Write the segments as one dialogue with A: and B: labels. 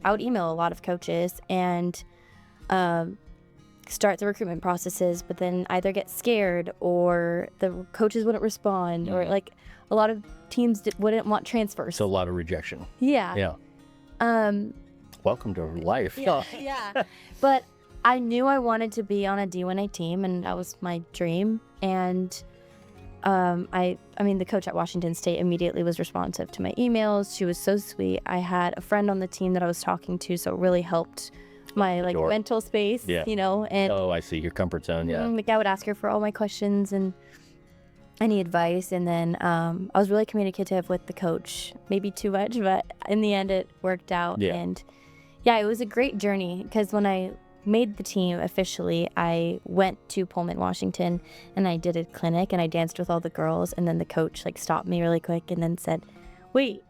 A: I would email a lot of coaches and start the recruitment processes, but then either get scared or the coaches wouldn't respond, or like a lot of teams wouldn't want transfers.
B: So a lot of rejection.
A: Yeah.
B: Yeah. Welcome to life.
A: Yeah. But I knew I wanted to be on a D1A team, and that was my dream. And I mean, the coach at Washington State immediately was responsive to my emails. She was so sweet. I had a friend on the team that I was talking to, so it really helped my mental space, you know. And
B: I see, your comfort zone. Yeah.
A: like I would ask her for all my questions and any advice, and then I was really communicative with the coach, maybe too much, but in the end it worked out. And it was a great journey, because when I made the team officially, I went to Pullman, Washington, and I did a clinic and I danced with all the girls, and then the coach stopped me really quick and then said, wait.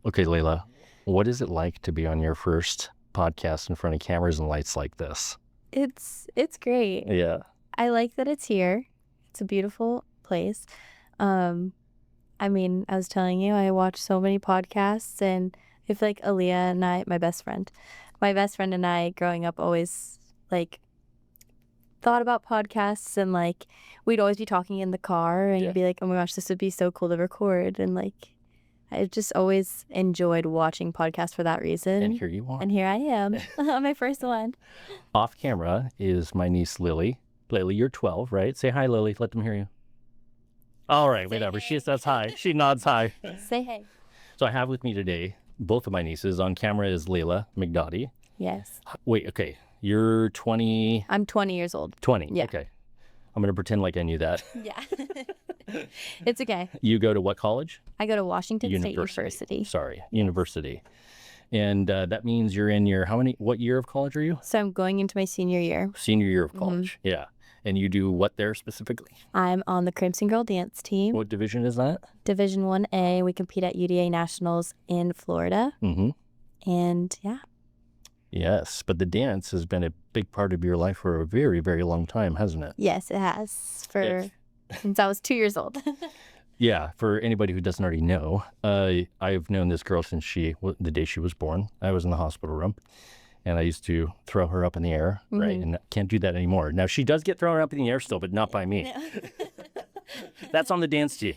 B: Okay, Leila, what is it like to be on your first podcast in front of cameras and lights like this?
A: It's great.
B: Yeah.
A: I like that it's here. It's a beautiful place. I mean, I was telling you, I watch so many podcasts, and I feel like Aaliyah and I, my best friend and I growing up always thought about podcasts, and we'd always be talking in the car, and you'd be like, oh my gosh, this would be so cool to record. And I just always enjoyed watching podcasts for that reason.
B: And here you are.
A: And here I am on my first one.
B: Off camera is my niece, Lily. Lily, you're 12, right? Say hi, Lily. Let them hear you. All right, whatever. She says hi. She nods hi.
A: Say hey.
B: So I have with me today both of my nieces. On camera is Leila McDotty.
A: Yes.
B: Wait, okay. You're 20.
A: I'm 20 years old.
B: 20.
A: Yeah.
B: Okay. I'm going to pretend like I knew that.
A: Yeah. It's okay.
B: You go to what college?
A: I go to Washington State University.
B: Sorry, university. And that means you're in your, what year of college are you?
A: So I'm going into my senior year.
B: Senior year of college. Yeah. And you do what there specifically?
A: I'm on the Crimson Girl dance team.
B: What division is that? Division
A: 1A. We compete at UDA Nationals in Florida. And yeah.
B: Yes, but the dance has been a big part of your life for a very, very long time, hasn't it?
A: Yes, it has. Since I was 2 years old.
B: Yeah, for anybody who doesn't already know, I've known this girl since the day she was born. I was in the hospital room, and I used to throw her up in the air, right? And can't do that anymore. Now, she does get thrown up in the air still, but not by me. That's on the dance team.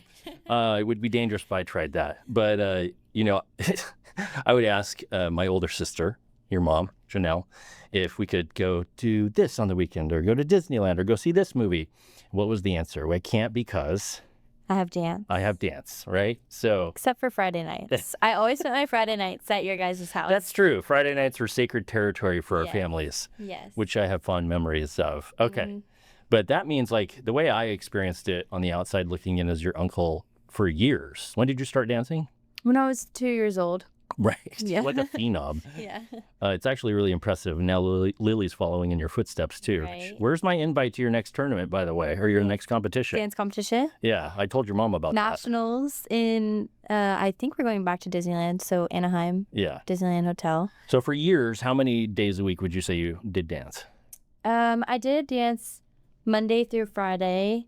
B: It would be dangerous if I tried that. But, I would ask my older sister, your mom, Janelle, if we could go do this on the weekend, or go to Disneyland, or go see this movie. What was the answer? Well, I can't because
A: I have dance,
B: right? So
A: except for Friday nights. I always spent my Friday nights at your guys' house.
B: That's true. Friday nights were sacred territory for our families.
A: Yes.
B: Which I have fond memories of. Okay. But that means the way I experienced it on the outside looking in as your uncle for years. When did you start dancing?
A: When I was 2 years old.
B: Right. Yeah. Like a phenom.
A: Yeah.
B: It's actually really impressive. Now Lily's following in your footsteps too.
A: Right.
B: Where's my invite to your next tournament, by the way, or your next competition?
A: Dance competition?
B: Yeah. I told your mom about
A: Nationals in, I think we're going back to Disneyland. So Anaheim.
B: Yeah.
A: Disneyland Hotel.
B: So for years, how many days a week would you say you did dance?
A: I did dance Monday through Friday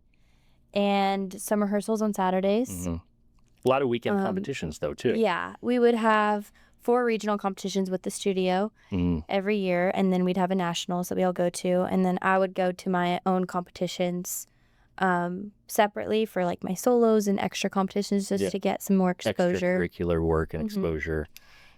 A: and some rehearsals on Saturdays.
B: A lot of weekend competitions, though, too.
A: Yeah. We would have 4 regional competitions with the studio every year, and then we'd have a nationals that we all go to, and then I would go to my own competitions separately for my solos and extra competitions just to get some more exposure.
B: Extracurricular work and exposure.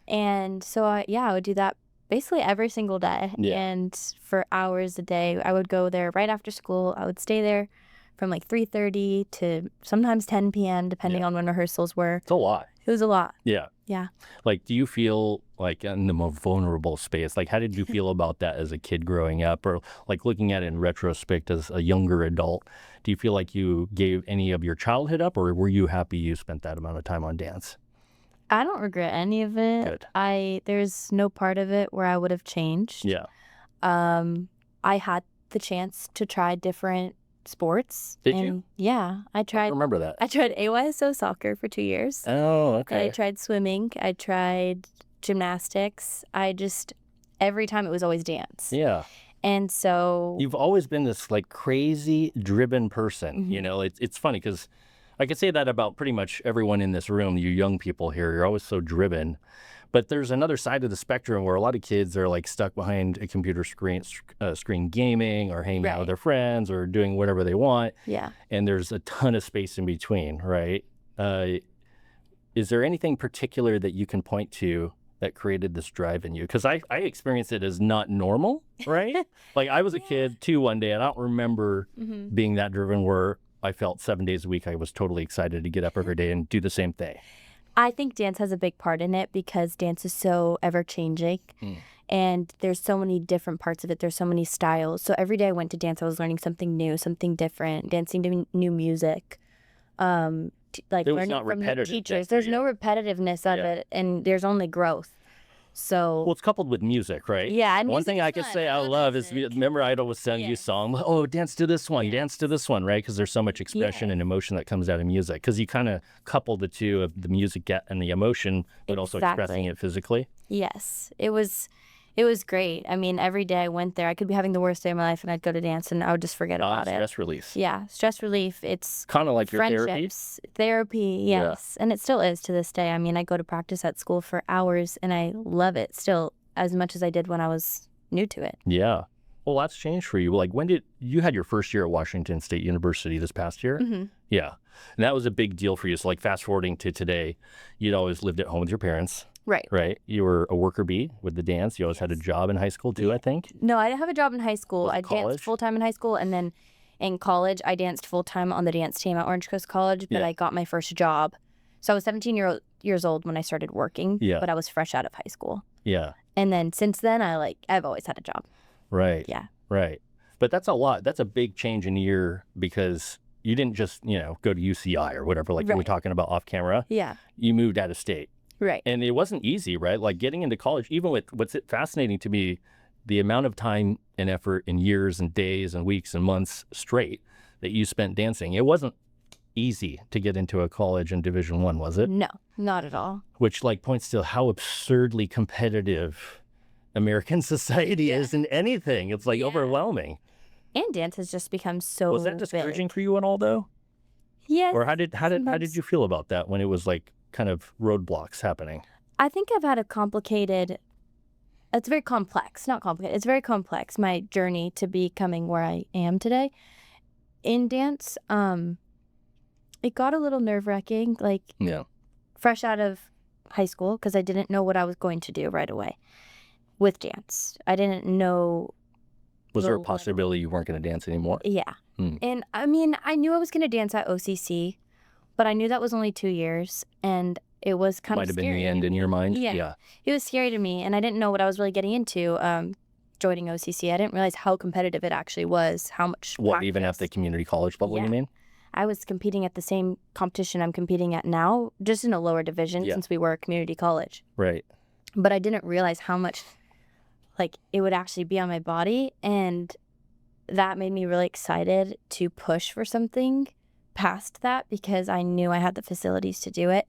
A: And so, I would do that basically every single day.
B: Yeah.
A: And for hours a day, I would go there right after school. I would stay there from 3:30 to sometimes 10 p.m. depending on when rehearsals were.
B: It's a lot.
A: It was a lot.
B: Yeah.
A: Yeah.
B: Do you feel in the more vulnerable space? How did you feel about that as a kid growing up, or looking at it in retrospect as a younger adult? Do you feel like you gave any of your childhood up, or were you happy you spent that amount of time on dance?
A: I don't regret any of it.
B: Good.
A: There's no part of it where I would have changed.
B: Yeah.
A: I had the chance to try different sports.
B: Did you?
A: Yeah. I
B: remember that.
A: I tried AYSO soccer for 2 years.
B: Oh, okay.
A: I tried swimming. I tried gymnastics. Every time it was always dance.
B: Yeah.
A: And so...
B: You've always been this crazy driven person. It's funny because I could say that about pretty much everyone in this room. You young people here, you're always so driven. But there's another side of the spectrum where a lot of kids are like stuck behind a computer screen gaming or hanging out with their friends or doing whatever they want.
A: Yeah.
B: And there's a ton of space in between, right? Is there anything particular that you can point to that created this drive in you? Because I experienced it as not normal, right? Like I was a kid too one day, and I don't remember being that driven where I felt 7 days a week I was totally excited to get up every day and do the same thing.
A: I think dance has a big part in it because dance is so ever-changing. And there's so many different parts of it. There's so many styles. So every day I went to dance, I was learning something new, something different, dancing to new music. Like learning from the teachers. There's no repetitiveness of it, and there's only growth. So
B: well, it's coupled with music, right?
A: Yeah. And
B: one thing I could say I love is, remember I always sung you song, oh, dance to this one, dance to this one, right? Because there's so much expression and emotion that comes out of music. Because you kind of couple the two of the music and the emotion, but also expressing it physically.
A: Yes, it was great. I mean, every day I went there, I could be having the worst day of my life, and I'd go to dance, and I would just forget about it.
B: Stress relief.
A: Yeah, stress relief. It's
B: kind of like your
A: therapy, yes. And it still is to this day. I mean, I go to practice at school for hours, and I love it still as much as I did when I was new to it.
B: Yeah. Well, that's changed for you. Like, when did you had your first year at Washington State University this past year? Yeah. And that was a big deal for you. So, like, fast forwarding to today, you'd always lived at home with your parents. Right. You were a worker bee with the dance. You always had a job in high school too, I think.
A: No, I didn't have a job in high school. I danced full-time in high school, and then in college, I danced full-time on the dance team at Orange Coast College, but I got my first job. So I was 17 years old when I started working, but I was fresh out of high school.
B: Yeah.
A: And then since then, I've always had a job.
B: Right.
A: Yeah.
B: Right. But that's a lot. That's a big change in a year because you didn't just, go to UCI or whatever, like we were talking about off camera.
A: Yeah.
B: You moved out of state.
A: Right.
B: And it wasn't easy, right? Like getting into college, even with what's fascinating to me, the amount of time and effort and years and days and weeks and months straight that you spent dancing. It wasn't easy to get into a college in Division I, was it?
A: No, not at all.
B: Which points to how absurdly competitive American society is in anything. It's overwhelming.
A: And dance has just become so
B: Was that discouraging for you at all though?
A: Yes.
B: Or how did you feel about that when it was kind of roadblocks happening?
A: I think I've had it's very complex, not complicated. It's very complex, my journey to becoming where I am today. In dance, it got a little nerve-wracking, fresh out of high school, because I didn't know what I was going to do right away with dance. I didn't know.
B: Was there a possibility you weren't going to dance anymore?
A: Yeah. And I mean, I knew I was going to dance at OCC, but I knew that was only 2 years, and it was kind of scary.
B: Might have been the end in your mind?
A: Yeah. It was scary to me, and I didn't know what I was really getting into joining OCC. I didn't realize how competitive it actually was, how much practice.
B: Even at the community college level, you mean?
A: I was competing at the same competition I'm competing at now, just in a lower division since we were a community college.
B: Right.
A: But I didn't realize how much, it would actually be on my body, and that made me really excited to push for something past that because I knew I had the facilities to do it.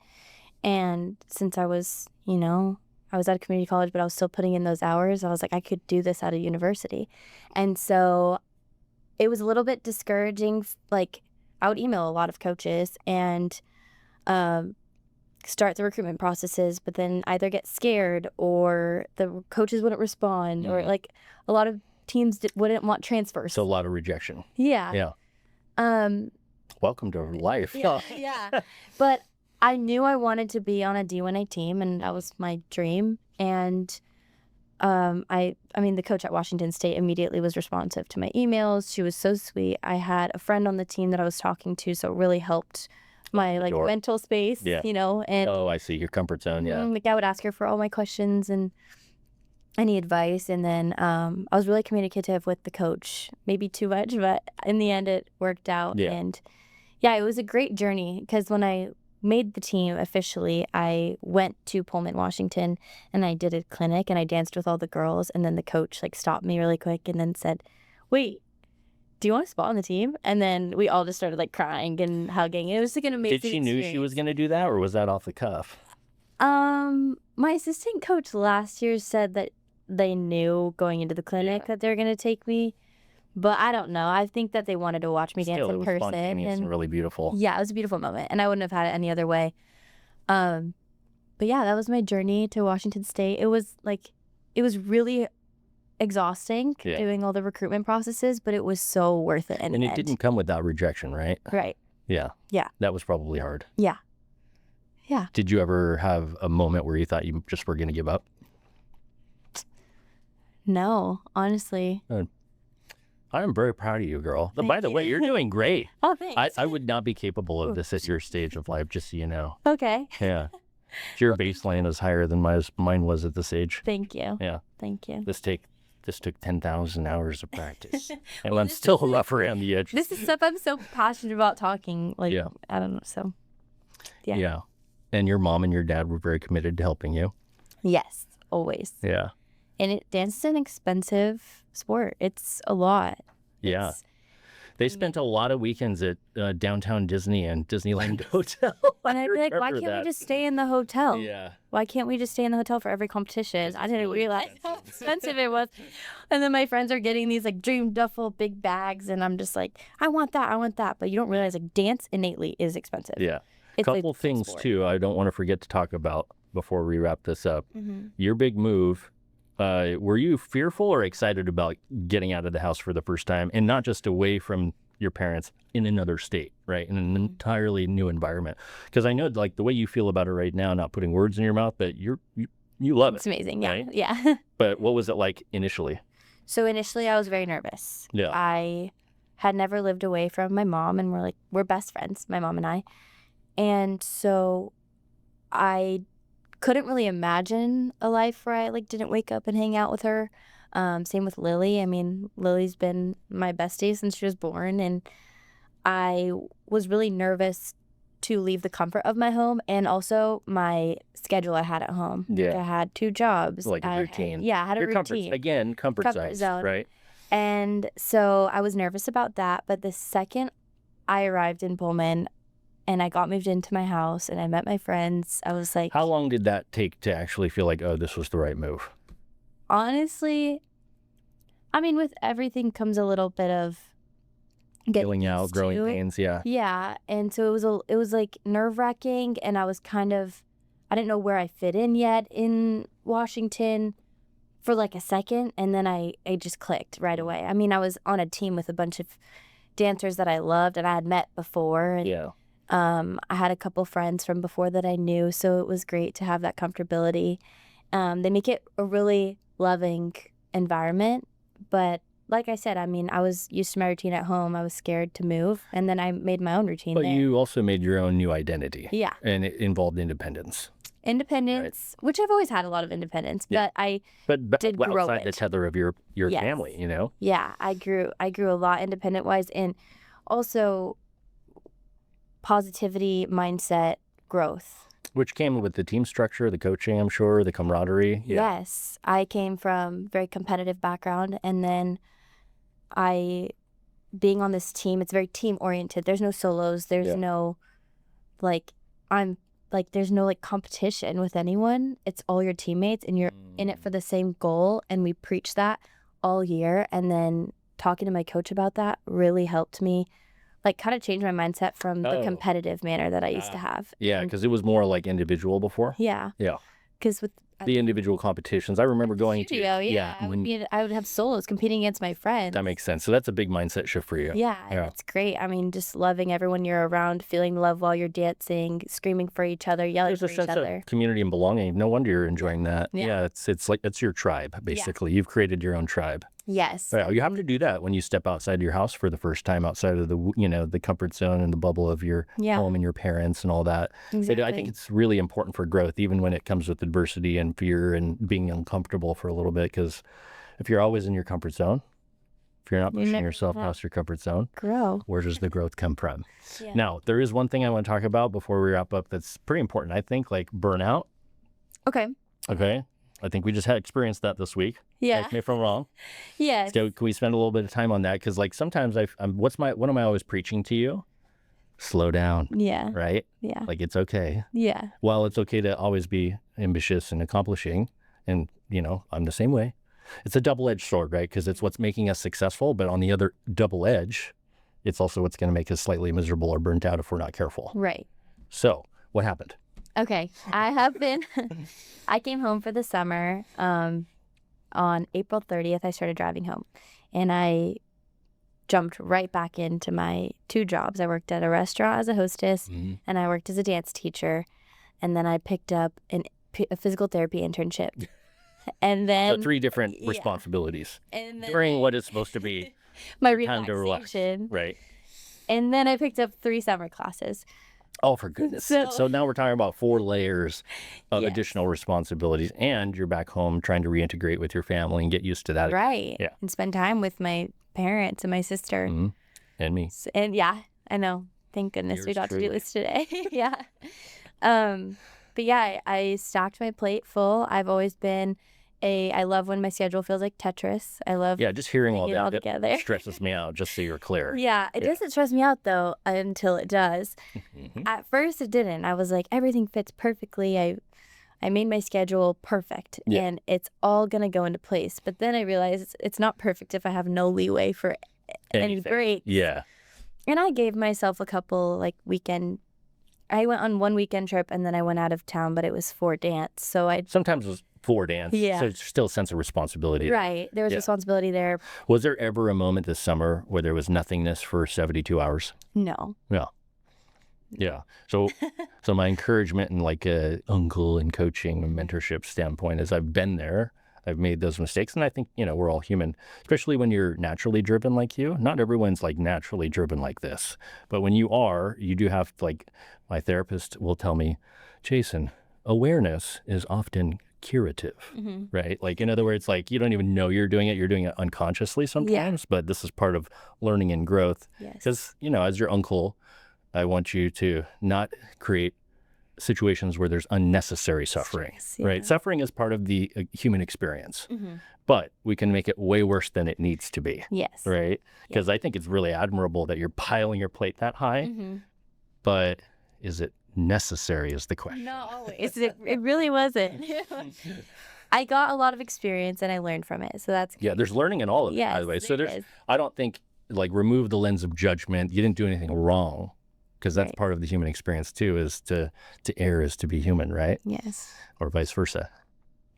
A: And since I was, I was at a community college, but I was still putting in those hours, I was like, I could do this at a university. And so it was a little bit discouraging. I would email a lot of coaches and start the recruitment processes, but then either get scared or the coaches wouldn't respond or a lot of teams wouldn't want transfers.
B: So a lot of rejection.
A: Yeah.
B: Yeah. Welcome to life.
A: Yeah. But I knew I wanted to be on a D1A team, and that was my dream. And I mean, the coach at Washington State immediately was responsive to my emails. She was so sweet. I had a friend on the team that I was talking to, so it really helped my mental space, And
B: I see, your comfort zone. Yeah.
A: I would ask her for all my questions and any advice, and then I was really communicative with the coach, maybe too much, but in the end it worked out. And it was a great journey because when I made the team officially, I went to Pullman, Washington, and I did a clinic and I danced with all the girls, and then the coach stopped me really quick and then said, "Wait, do you want a spot on the team?" And then we all just started crying and hugging. It was an amazing
B: Did she knew she was going to do that, or was that off the cuff?
A: My assistant coach last year said that they knew going into the clinic that they were going to take me, But I don't know. I think that they wanted to watch me dance
B: Still, it
A: in
B: was
A: person.
B: spontaneous and really beautiful.
A: Yeah, it was a beautiful moment, and I wouldn't have had it any other way. But yeah, that was my journey to Washington State. It was really exhausting doing all the recruitment processes, but it was so worth it.
B: And it didn't come without rejection, right?
A: Right.
B: Yeah.
A: Yeah.
B: That was probably hard.
A: Yeah. Yeah.
B: Did you ever have a moment where you thought you just were going to give up?
A: No, honestly.
B: I am very proud of you, girl.
A: Thank
B: By the
A: you.
B: way, you're doing great.
A: Oh, thanks.
B: I would not be capable of this at your stage of life, just so you know.
A: Okay.
B: Yeah. Your baseline is higher than mine was at this age.
A: Thank you.
B: Yeah.
A: Thank you.
B: This took 10,000 hours of practice. And I'm still rough around the edge.
A: This is stuff I'm so passionate about talking. Like,
B: yeah.
A: I don't know. So, yeah.
B: Yeah. And your mom and your dad were very committed to helping you.
A: Yes, always.
B: Yeah.
A: And dance is an expensive sport. It's a lot.
B: Yeah. They spent a lot of weekends at downtown Disney and Disneyland Hotel.
A: And I'd be like, why can't we just stay in the hotel?
B: Yeah.
A: Why can't we just stay in the hotel for every competition? I didn't realize how expensive it was. And then my friends are getting these like dream duffel big bags. And I'm just like, I want that. But you don't realize like dance innately is expensive.
B: Yeah.
A: It's
B: couple things
A: sport.
B: too I don't want to forget to talk about before we wrap this up.
A: Mm-hmm.
B: Your big move. Were you fearful or excited about getting out of the house for the first time, and not just away from your parents, in another state, right? In an entirely new environment? Because I know like the way you feel about it right now, not putting words in your mouth, but you love it.
A: It's amazing. Yeah.
B: Right?
A: Yeah.
B: But what was it like initially?
A: So initially I was very nervous.
B: Yeah.
A: I had never lived away from my mom, and we're best friends, my mom and I. And so I couldn't really imagine a life where I like didn't wake up and hang out with her. Same with Lily. I mean, Lily's been my bestie since she was born, and I was really nervous to leave the comfort of my home and also my schedule I had at home.
B: Yeah.
A: I had 2 jobs.
B: Like a routine.
A: Yeah, I had a
B: Comfort
A: routine.
B: zone, right?
A: And so I was nervous about that. But the second I arrived in Pullman and I got moved into my house and I met my friends, I was like...
B: How long did that take to actually feel like, oh, this was the right move?
A: Honestly, I mean, with everything comes a little bit of
B: Feeling out, growing pains, yeah.
A: Yeah, and so it was like nerve-wracking, and I didn't know where I fit in yet in Washington for like a second, and then I just clicked right away. I mean, I was on a team with a bunch of dancers that I loved and I had met before. And,
B: yeah.
A: I had a couple friends from before that I knew, so it was great to have that comfortability. They make it a really loving environment, but like I said, I mean, I was used to my routine at home. I was scared to move, and then I made my own routine
B: But
A: there.
B: you also made your own new identity.
A: Yeah.
B: And it involved independence.
A: Independence, right. Which I've always had a lot of independence, but I did grow
B: outside
A: it.
B: the tether of your
A: Yes.
B: family, you know?
A: Yeah, I grew a lot independent-wise, and also positivity, mindset, growth.
B: Which came with the team structure, the coaching, I'm sure, the camaraderie. Yeah.
A: Yes, I came from a very competitive background, and then being on this team, it's very team-oriented. There's no solos. There's no, there's no, competition with anyone. It's all your teammates, and you're in it for the same goal, and we preach that all year. And then talking to my coach about that really helped me, kind of change my mindset from the competitive manner that I used to have.
B: Yeah, because it was more like individual before.
A: Yeah.
B: Yeah.
A: Because with
B: the individual competitions, I remember going to...
A: Yeah, I would have solos competing against my friends.
B: That makes sense. So that's a big mindset shift for you.
A: Yeah, it's great. I mean, just loving everyone you're around, feeling love while you're dancing, screaming for each other, yelling for each other. There's a sense
B: of community and belonging. No wonder you're enjoying that.
A: Yeah,
B: it's your tribe, basically. Yeah. You've created your own tribe.
A: Yes.
B: Right. You have to do that when you step outside your house for the first time, outside of the comfort zone and the bubble of your home and your parents and all that.
A: Exactly.
B: I think it's really important for growth, even when it comes with adversity and fear and being uncomfortable for a little bit. Because if you're always in your comfort zone, if you're not pushing yourself past your comfort zone, where does the growth come from? Yeah. Now, there is one thing I want to talk about before we wrap up that's pretty important, I think, like burnout.
A: Okay.
B: I think we just had experienced that this week.
A: Yeah.
B: Correct me if I'm wrong.
A: Yes.
B: So can we spend a little bit of time on that? Because sometimes what am I always preaching to you? Slow down.
A: Yeah.
B: Right?
A: Yeah.
B: It's okay.
A: Yeah.
B: While it's okay to always be ambitious and accomplishing, and I'm the same way. it's a double-edged sword, right? Because it's what's making us successful, but on the other double edge, it's also what's going to make us slightly miserable or burnt out if we're not careful.
A: Right.
B: So what happened?
A: Okay. I came home for the summer. On April 30th, I started driving home, and I jumped right back into my 2 jobs. I worked at a restaurant as a hostess, and I worked as a dance teacher, and then I picked up a physical therapy internship. And then
B: So 3 different responsibilities and then, during what is supposed to be
A: my
B: time to relax. Right.
A: And then I picked up 3 summer classes.
B: Oh, for goodness. So now we're talking about 4 layers of additional responsibilities, and you're back home trying to reintegrate with your family and get used to that.
A: Right. Yeah. And spend time with my parents and my sister.
B: And me.
A: And yeah, I know. Thank goodness we got to do this today. Yeah. But yeah, I stacked my plate full. I've always been I love when my schedule feels like Tetris. I love
B: just hearing all that
A: together.
B: Stresses me out, just so you're clear.
A: Yeah, it doesn't stress me out though until it does. At first it didn't. I was like, everything fits perfectly. I made my schedule perfect and it's all gonna go into place. But then I realized it's not perfect if I have no leeway for any breaks.
B: Yeah.
A: And I gave myself a couple I went on 1 weekend trip and then I went out of town, but it was for dance. So
B: sometimes it was for dance.
A: Yeah.
B: So there's still a sense of responsibility.
A: Right. There was responsibility there.
B: Was there ever a moment this summer where there was nothingness for 72 hours?
A: No.
B: No. Yeah. So my encouragement and like a uncle and coaching and mentorship standpoint is I've been there. I've made those mistakes. And I think, we're all human, especially when you're naturally driven like you. Not everyone's like naturally driven like this. But when you are, you do have my therapist will tell me, Jason, awareness is often curative, right? Like, in other words, like you don't even know you're doing it unconsciously sometimes, but this is part of learning and growth. Because, as your uncle, I want you to not create situations where there's unnecessary suffering, right? Suffering is part of the human experience, but we can make it way worse than it needs to be.
A: Yes.
B: Right? Because I think it's really admirable that you're piling your plate that high, but is it necessary is the question.
A: No, always. It really wasn't. I got a lot of experience and I learned from it. So that's
B: Yeah, there's learning in all of it, by the way. So I don't think, remove the lens of judgment. You didn't do anything wrong, because that's part of the human experience too, is to err is to be human, right?
A: Yes.
B: Or vice versa.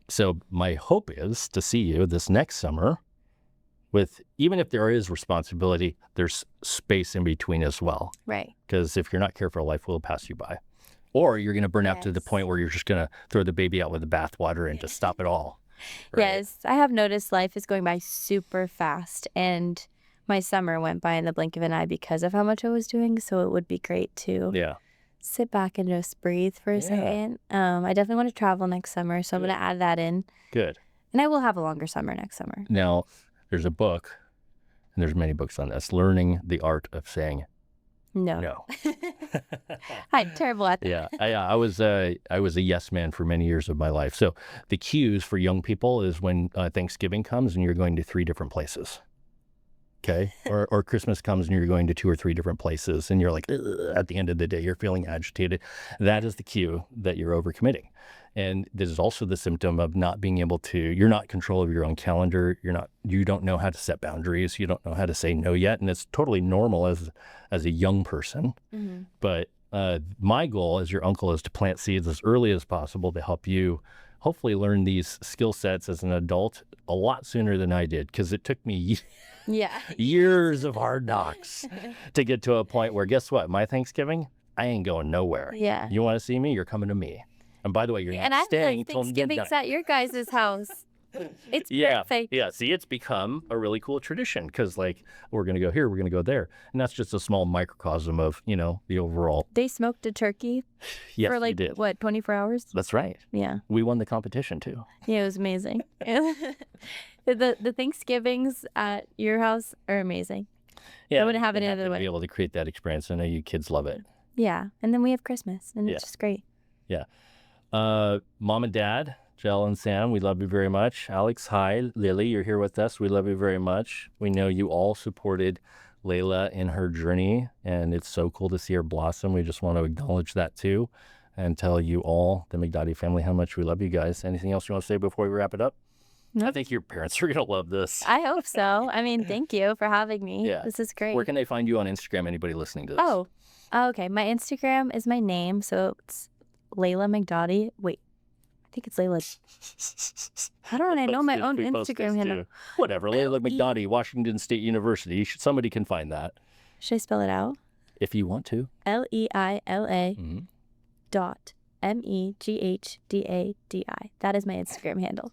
B: So my hope is to see you this next summer with, even if there is responsibility, there's space in between as well.
A: Right.
B: Because if you're not careful, life will pass you by. Or you're going to burn out to the point where you're just going to throw the baby out with the bathwater and just stop it all. Right?
A: Yes. I have noticed life is going by super fast, and my summer went by in the blink of an eye because of how much I was doing. So it would be great to sit back and just breathe for a second. I definitely want to travel next summer, so I'm going to add that in.
B: Good.
A: And I will have a longer summer next summer.
B: Now, there's a book, and there's many books on this, Learning the Art of Saying No.
A: I'm terrible at that.
B: Yeah, I was a yes man for many years of my life. So the cues for young people is when Thanksgiving comes and you're going to 3 different places. Okay. Or Christmas comes and you're going to 2 or 3 different places and you're like, at the end of the day, you're feeling agitated. That is the cue that you're overcommitting. And this is also the symptom of not being able to, you're not in control of your own calendar. You don't know how to set boundaries. You don't know how to say no yet. And it's totally normal as a young person. Mm-hmm. But my goal as your uncle is to plant seeds as early as possible to help you hopefully learn these skill sets as an adult a lot sooner than I did, because it took me years of hard knocks to get to a point where, guess what? My Thanksgiving, I ain't going nowhere.
A: Yeah.
B: You want to see me? You're coming to me. And by the way, you're not staying until midnight.
A: Thanksgiving's at your guys' house. It's perfect.
B: Yeah. See, it's become a really cool tradition because, we're going to go here, we're going to go there. And that's just a small microcosm of, the overall.
A: They smoked a turkey for
B: we did.
A: 24 hours?
B: That's right.
A: Yeah.
B: We won the competition too.
A: Yeah, it was amazing. The Thanksgivings at your house are amazing.
B: Yeah.
A: I wouldn't have it any other way.
B: Be able to create that experience. I know you kids love it.
A: Yeah. And then we have Christmas, and it's just great.
B: Yeah. Mom and Dad, Jill and Sam, we love you very much. Alex, hi. Lily, you're here with us. We love you very much. We know you all supported Leila in her journey, and it's so cool to see her blossom. We just want to acknowledge that too and tell you all, the McDotty family, how much we love you guys. Anything else you want to say before we wrap it up? I think your parents are going to love this.
A: I hope so. I mean, thank you for having me.
B: Yeah.
A: This is great.
B: Where can they find you on Instagram, anybody listening to this?
A: Oh, okay. My Instagram is my name. So it's Leila McDotty. Wait, I think it's Leila. How don't I know my own Instagram handle?
B: Whatever. Leila McDotty, Washington State University. Somebody can find that.
A: Should I spell it out?
B: If you want to.
A: Leila dot MEGHDADI. That is my Instagram handle.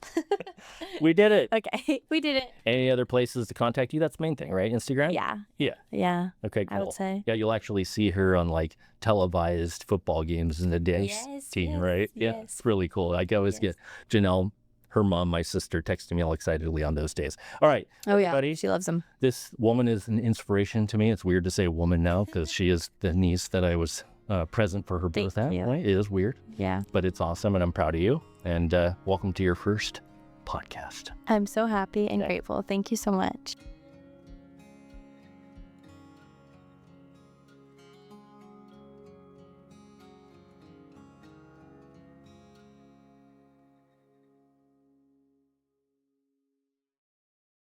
B: We did it.
A: Okay, we did it.
B: Any other places to contact you? That's the main thing, right? Instagram?
A: Yeah.
B: Okay, cool.
A: I would say.
B: Yeah, you'll actually see her on like televised football games in the day team, right? Yeah, it's really cool. I always get Janelle, her mom, my sister, texting me all excitedly on those days. All right.
A: Oh, yeah. She loves them.
B: This woman is an inspiration to me. It's weird to say woman now because she is the niece that I was present for her birth at. Right? It is weird.
A: Yeah.
B: But it's awesome, and I'm proud of you. And welcome to your first podcast.
A: I'm so happy and grateful. Thank you so much.